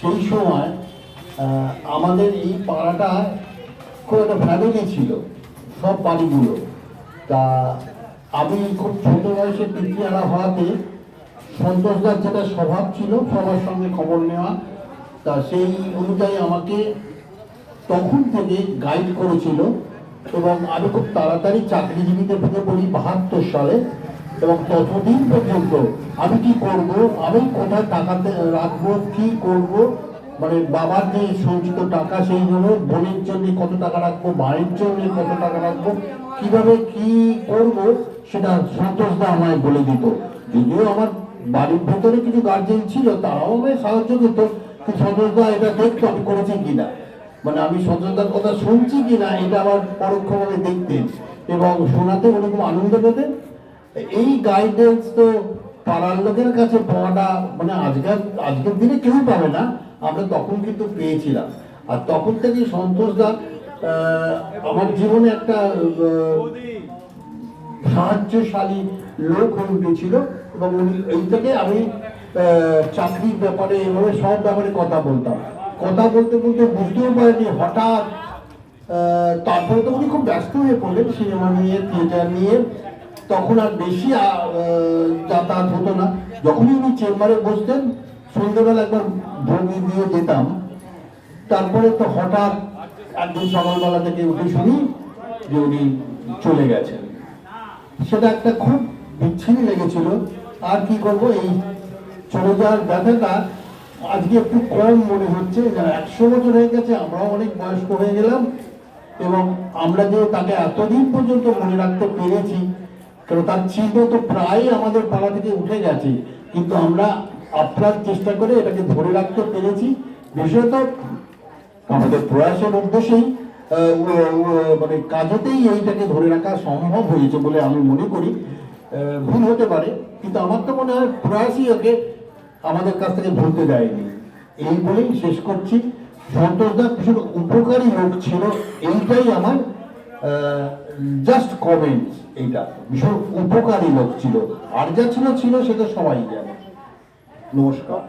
সেই সময় আমাদের এই পাড়াটা খুব একটা ফ্যামিলি ছিল, সব বাড়িগুলো। তা আমি খুব ছোট বয়সে পিতৃহারা হওয়াতে সন্তোষদার যেটা স্বভাব ছিল সবার সঙ্গে খবর নেওয়া, তা সেই অনুযায়ী আমাকে তখন থেকে গাইড করেছিল এবং আমি খুব তাড়াতাড়ি চাকরিজীবীতে ঢুকে পড়ি 72 সালে। এবং ততদিন পর্যন্ত আমি কি করব, আমি কোথায় টাকা রাখবো, কি করব, মানে বাবার যে সঞ্চিত টাকা সেইগুলো, বোনের জন্য কত টাকা রাখবো, ভাইয়ের জন্য কত টাকা রাখবো, কিভাবে কি করব, সেটা সন্তোষদা আমায় বলে দিত। যদিও আমার বাড়ির ভেতরে কিছু গার্জেন ছিল, তারাও আমায় সাহায্য করতো, কিন্তু সন্তোষদা এটা দেখতো আমি করেছি কিনা, মানে আমি সন্তোষদার কথা শুনছি কিনা এটা আমার পরোক্ষভাবে দেখতেন এবং শোনাতে উনি খুব আনন্দ পেতেন। এই গাইডেন্স তো পাড়ার লোকের কাছে পাওয়াটা মানে আজকের দিনে কেউ পাবে না, আমরা তখন কিন্তু পেয়েছিলাম। আর তখন থেকে সন্তোষদা আমার জীবনে একটা সাহায্যশালী লোক হয়ে উঠেছিল এবং উনি এই থেকে আমি চাকরির ব্যাপারে এভাবে সব ব্যাপারে কথা বলতাম। কথা বলতে বলতে বুঝতেও পারিনি হঠাৎ তারপরে তো উনি খুব ব্যস্ত হয়ে পড়লেন সিনেমা নিয়ে, থিয়েটার নিয়ে, তখন আর বেশি যাতায়াত হতো না। যখনই উনি চেম্বারে বসতেন সন্ধ্যেবেলা একবার ভঙ্গি দিয়ে যেতাম। তারপরে তো হঠাৎ একদিন সকালবেলা থেকে উঠে শুনি যে উনি চলে গেছেন। সেটা একটা খুব বিচ্ছিরি লেগেছিল। আর কি করব, এই চলে যাওয়ার ব্যথাটা আজকে একটু কম মনে হচ্ছে। 100 বছর হয়ে গেছে, আমরাও অনেক বয়স্ক হয়ে গেলাম এবং আমরা যে তাকে এতদিন পর্যন্ত মনে রাখতে পেরেছি, কারণ তার চিহ্ন তো প্রায় আমাদের পাড়া থেকে উঠে গেছে, কিন্তু আমরা আপ্রাণ চেষ্টা করে এটাকে ধরে রাখতে পেরেছি। বিশেষত আমাদের প্রয়াসের উদ্দেশ্যেই মানে কাজেতেই এইটাকে ধরে রাখা সম্ভব হয়েছে বলে আমি মনে করি। ভুল হতে পারে, কিন্তু আমার তো মনে হয় প্রয়াসই ওকে আমাদের কাছ থেকে ভুলতে দেয়নি। এই বলেই শেষ করছি। সন্তোষদা ভীষণ উপকারী লোক ছিল, এইটাই আমার জাস্ট কমেন্টস। এইটা ভীষণ উপকারী লোক ছিল, আর যা ছিল ছিল সেটা সবাই জানে। নমস্কার।